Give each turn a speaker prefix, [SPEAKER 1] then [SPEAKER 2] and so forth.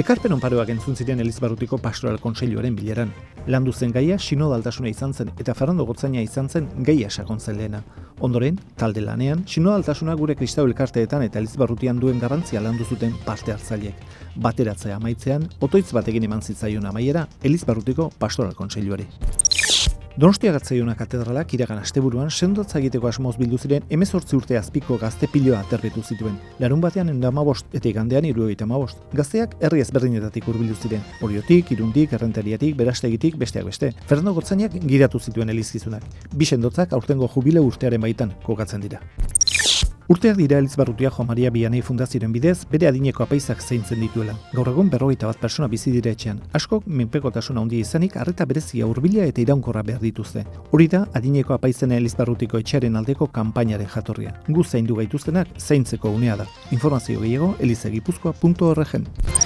[SPEAKER 1] Ekarpen onparoak entzun ziren Elizbarrutiko Pastoral Kontseiluaren bileran. Landu zen gaia sinodaltasuna izan zen eta Ferrando Gotzaina izan zen gaia sakontzen lehena. Ondoren, talde lanean, sinodaltasuna gure kristau elkarteetan eta Elizbarrutian duen garrantzia landu zuten parte hartzaileek. Bateratzea amaitzean, otoitz batekin eman zitzaion amaiera Elizbarrutiko Pastoral Kontseiluari. Donostia Gatzaiona katedralak iragan asteburuan sendotza egiteko asmoz bildu ziren 18 urte azpiko gazte piloa aterbetu zituen. Larunbatean 15 eta igandean 75. Gazteak herri ezberdinetatik hurbildu ziren. Oriotik, Irundik, Errenteriatik, Berastegitik, besteak beste. Fernando Gotzainak gidatu zituen elizkizunak. Bi sendotzak aurtengo jubile urtearen baitan kokatzen dira. Urteak dira Elizbarrutia Joan Maria Vianney Fundazioaren bidez bere adineko apaizak zaintzen dituela. Gaur egun 51 pertsona bizi dira etxean. Askok menpekotasuna handia izanik arreta berezia hurbila eta iraunkorra behar dituzte. Hori da adineko apaizen Elizbarrutiko etxearen aldeko kanpainaren jatorria. Gu zaindu gaituztenak zaintzeko unea da. Informazio gehiago elizegipuzkoa.org.